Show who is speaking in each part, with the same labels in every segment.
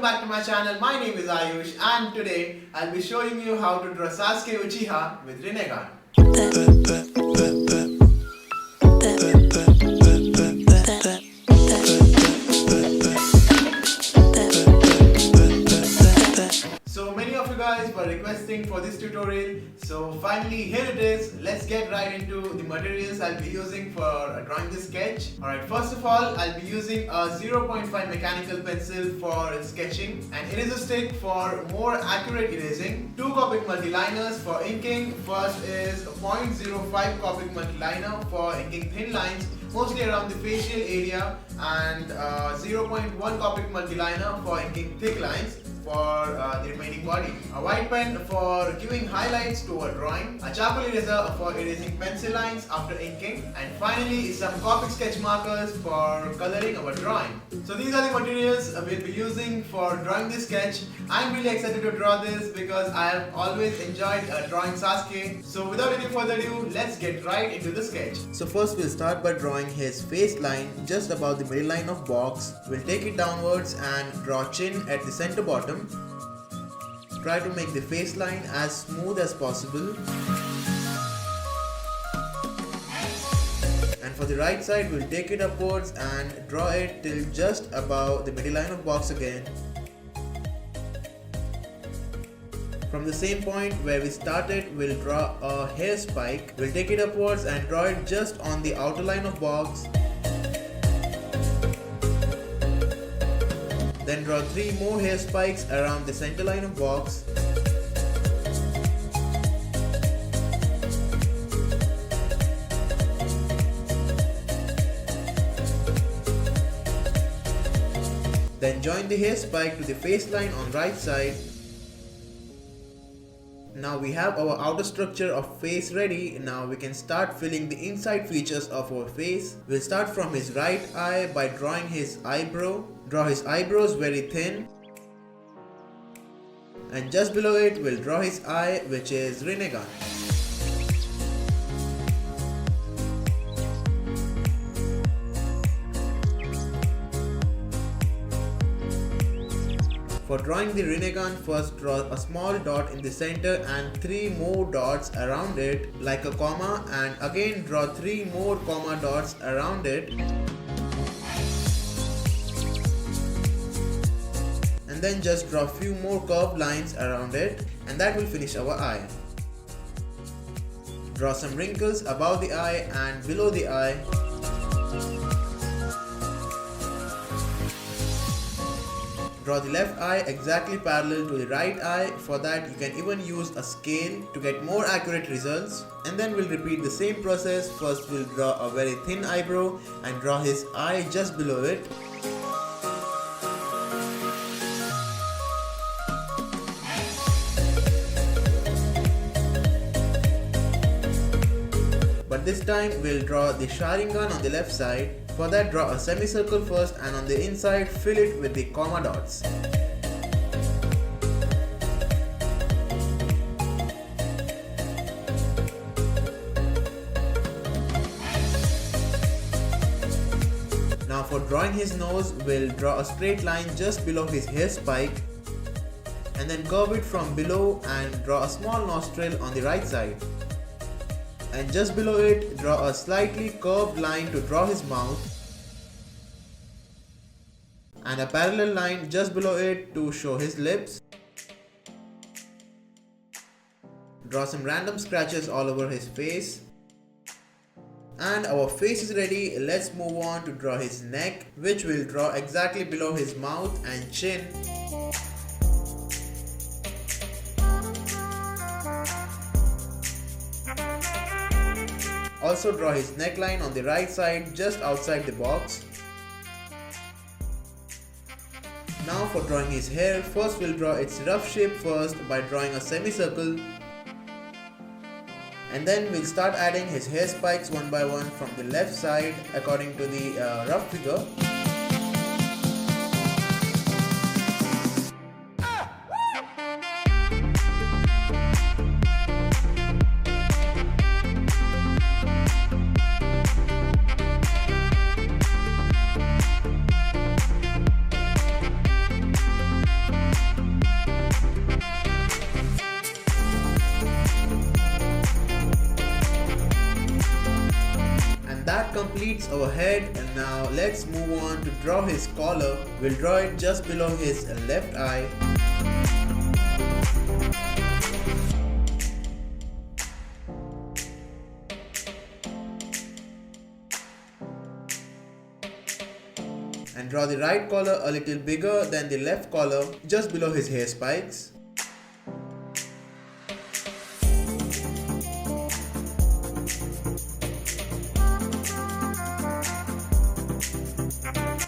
Speaker 1: welcome back to my channel. My name is Ayush and today I'll be showing you how to draw Sasuke Uchiha with Rinnegan. So many of you guys were requesting for this tutorial, so finally here it is. Let's get right into the materials I'll be using for drawing this sketch. Alright, first of all I'll be using a 0.5 mechanical pencil for sketching, and eraser stick for more accurate erasing, 2 Copic multiliners for inking. First is a 0.05 Copic multiliner for inking thin lines mostly around the facial area, and 0.1 Copic multiliner for inking thick lines for the remaining body, a white pen for giving highlights to a drawing, a charcoal eraser for erasing pencil lines after inking, and finally some Copic sketch markers for coloring our drawing. So these are the materials we'll be using for drawing this sketch. I'm really excited to draw this because I have always enjoyed drawing Sasuke. So without any further ado, let's get right into the sketch. So first we'll start by drawing his face line just above the middle line of box. We'll take it downwards and draw chin at the center bottom. Try to make the face line as smooth as possible. And for the right side, we'll take it upwards and draw it till just above the middle line of box again. From the same point where we started, we'll draw a hair spike. We'll take it upwards and draw it just on the outer line of box. Then draw 3 more hair spikes around the center line of box. Then join the hair spike to the face line on right side. Now we have our outer structure of face ready. Now we can start filling the inside features of our face. We'll start from his right eye by drawing his eyebrow. Draw his eyebrows very thin. And just below it, we'll draw his eye, which is Rinnegan. For drawing the Rinnegan, first draw a small dot in the center and 3 more dots around it like a comma, and again draw 3 more comma dots around it. And then just draw a few more curved lines around it, and that will finish our eye. Draw some wrinkles above the eye and below the eye. Draw the left eye exactly parallel to the right eye. For that you can even use a scale to get more accurate results. And then we'll repeat the same process. First we'll draw a very thin eyebrow and draw his eye just below it. But this time we'll draw the Sharingan on the left side. For that, draw a semicircle first, and on the inside fill it with the comma dots. Now for drawing his nose, we'll draw a straight line just below his hair spike and then curve it from below and draw a small nostril on the right side. And just below it, draw a slightly curved line to draw his mouth, and a parallel line just below it to show his lips. Draw some random scratches all over his face. And our face is ready. Let's move on to draw his neck, which we'll draw exactly below his mouth and chin. Also draw his neckline on the right side just outside the box. Now for drawing his hair, first we'll draw its rough shape first by drawing a semicircle. And then we'll start adding his hair spikes one by one from the left side according to the rough figure. our head, and now let's move on to draw his collar. We'll draw it just below his left eye. And draw the right collar a little bigger than the left collar, just below his hair spikes.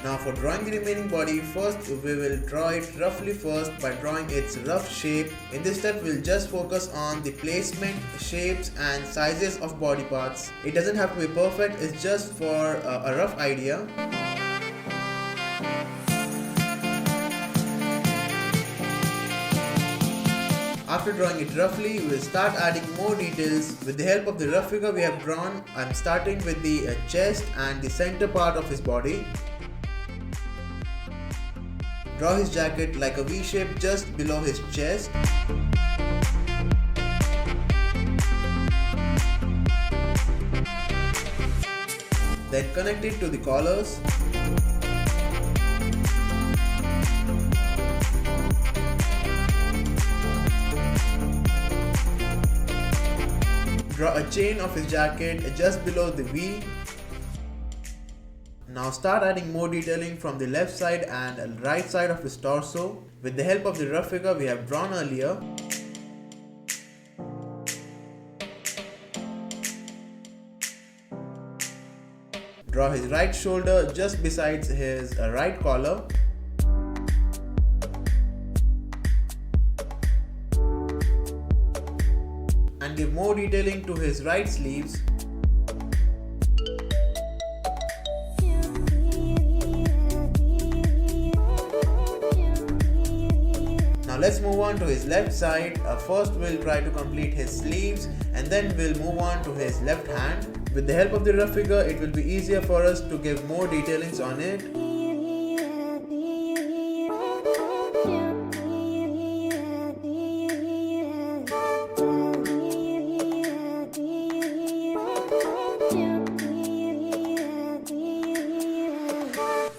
Speaker 1: Now for drawing the remaining body, first we will draw it roughly first by drawing its rough shape. In this step we'll just focus on the placement, shapes and sizes of body parts. It doesn't have to be perfect, it's just for a rough idea. After drawing it roughly, we will start adding more details. With the help of the rough figure we have drawn, I am starting with the chest and the center part of his body. Draw his jacket like a V shape just below his chest. Then connect it to the collars. Draw a chain of his jacket just below the V. Now start adding more detailing from the left side and right side of his torso with the help of the rough figure we have drawn earlier. Draw his right shoulder just besides his right collar. And give more detailing to his right sleeves. Now let's move on to his left side. First we'll try to complete his sleeves and then we'll move on to his left hand. With the help of the rough figure, it will be easier for us to give more detailings on it.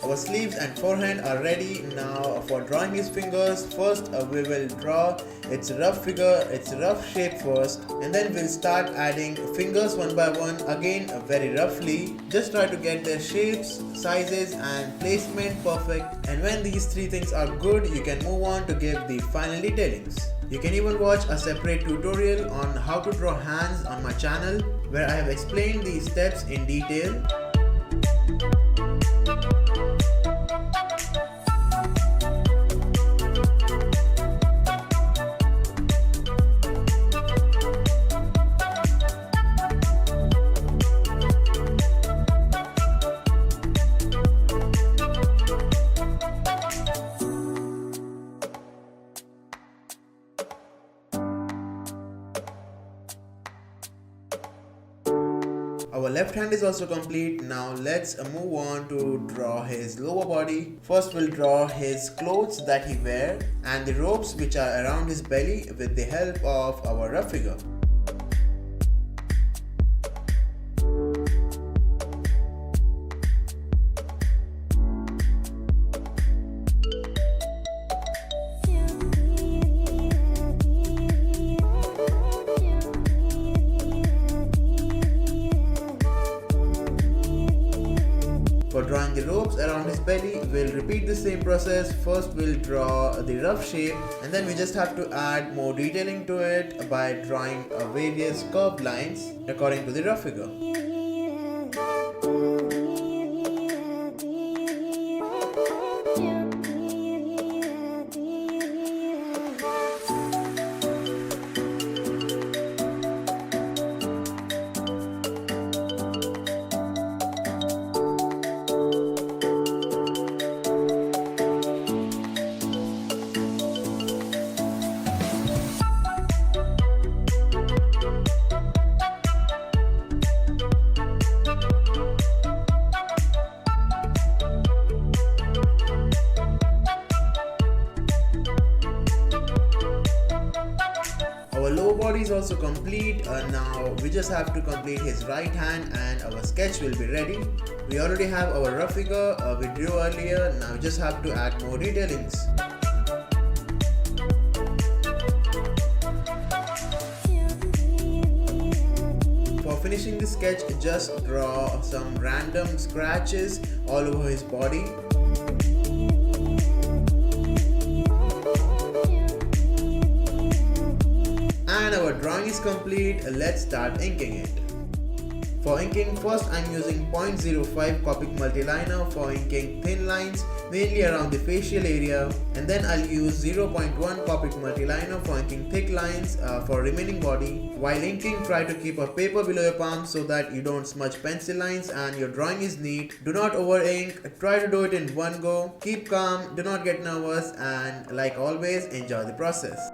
Speaker 1: Our sleeves and forehand are ready. Now for drawing his fingers, first we will draw its rough figure, its rough shape first, and then we'll start adding fingers one by one, again very roughly. Just try to get their shapes, sizes and placement perfect, and when these three things are good, you can move on to give the final detailings. You can even watch a separate tutorial on how to draw hands on my channel, where I have explained these steps in detail. Our left hand is also complete. Now let's move on to draw his lower body. First we'll draw his clothes that he wears and the ropes which are around his belly with the help of our rough figure. For drawing the ropes around his belly, we'll repeat the same process. First we'll draw the rough shape and then we just have to add more detailing to it by drawing various curved lines according to the rough figure. body is also complete. Now we just have to complete his right hand and our sketch will be ready. We already have our rough figure we drew earlier. Now we just have to add more detailings. For finishing the sketch, just draw some random scratches all over his body. And our drawing is complete. Let's start inking it. For inking, first I'm using 0.05 Copic multiliner for inking thin lines, mainly around the facial area, and then I'll use 0.1 Copic multiliner for inking thick lines for remaining body. While inking, try to keep a paper below your palm so that you don't smudge pencil lines and your drawing is neat. Do not over ink, try to do it in one go. Keep calm, do not get nervous, and like always, enjoy the process.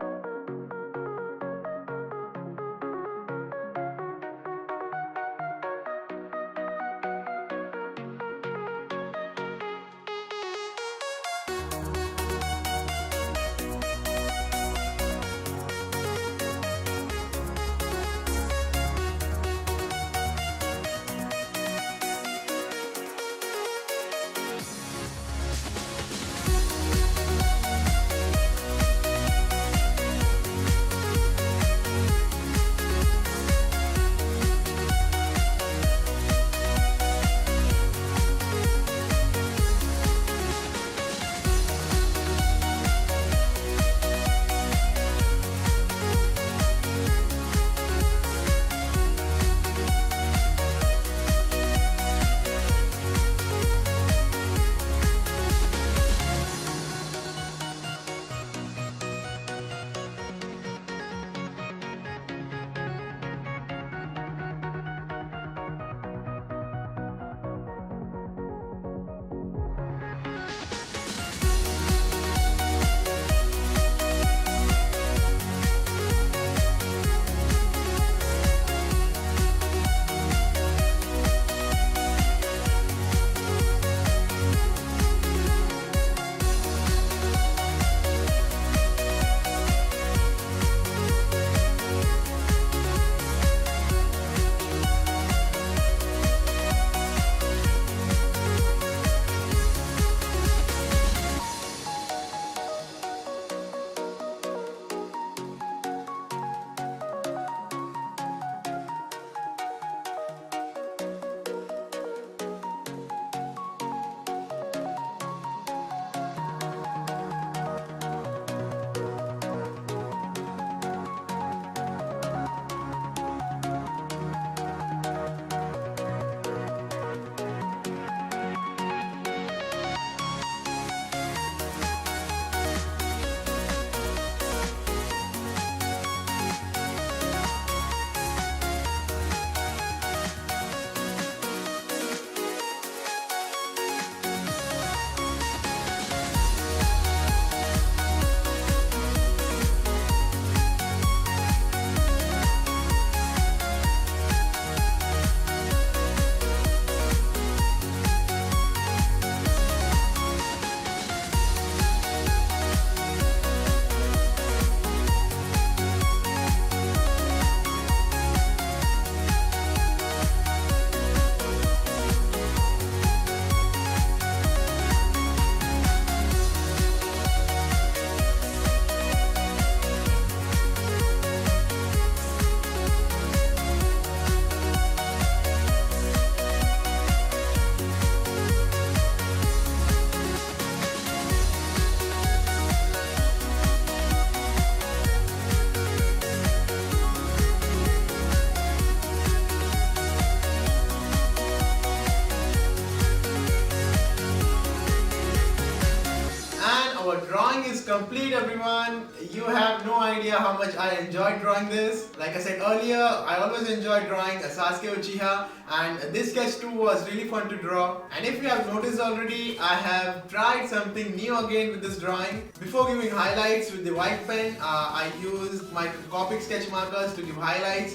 Speaker 1: complete, everyone. You have no idea how much I enjoyed drawing this. Like I said earlier, I always enjoy drawing a Sasuke Uchiha, and this sketch too was really fun to draw. And if you have noticed already, I have tried something new again with this drawing. Before giving highlights with the white pen, I used my Copic sketch markers to give highlights.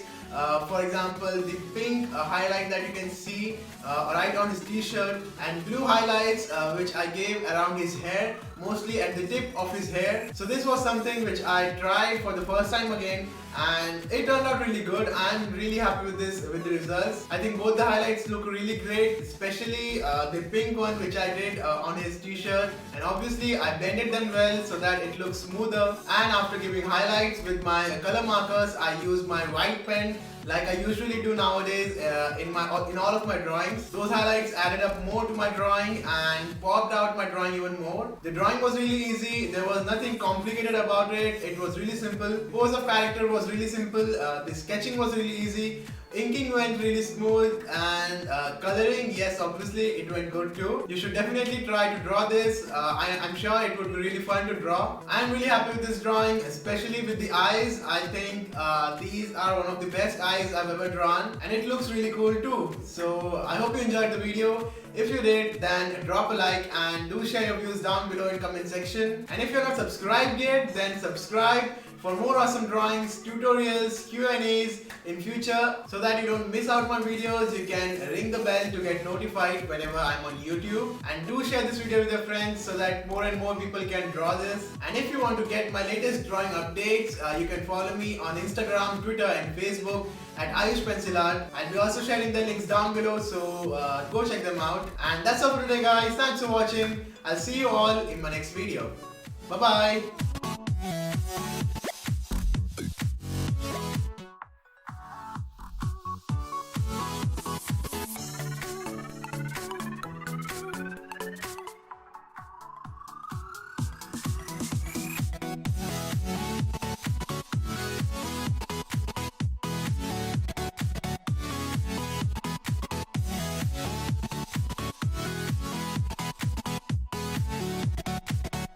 Speaker 1: For example, the pink highlight that you can see right on his t-shirt, and blue highlights which I gave around his hair, mostly at the tip of his hair. So this was something which I tried for the first time again, and it turned out really good. I'm really happy with the results. I think both the highlights look really great, especially the pink one which I did on his t-shirt, and obviously I blended them well so that it looks smoother. And after giving highlights with my color markers, I used my white pen like I usually do nowadays in all of my drawings. Those highlights added up more to my drawing and popped out my drawing even more. The drawing was really easy. There was nothing complicated about it. It was really simple. Pose of character was really simple. The sketching was really easy. Inking went really smooth, and coloring, yes, obviously it went good too. You should definitely try to draw this. I'm sure it would be really fun to draw. I'm really happy with this drawing, especially with the eyes. I think these are one of the best eyes I've ever drawn, and it looks really cool too. So I hope you enjoyed the video. If you did, then drop a like and do share your views down below in comment section. And if you're not subscribed yet, then subscribe for more awesome drawings, tutorials, Q&As in future, so that you don't miss out my videos. You can ring the bell to get notified whenever I'm on YouTube, and do share this video with your friends so that more and more people can draw this. And if you want to get my latest drawing updates, you can follow me on Instagram, Twitter and Facebook at Ayush Pencil Art. I'll be also sharing the links down below, so go check them out. And that's all for today guys. Thanks for watching. I'll see you all in my next video. Bye bye.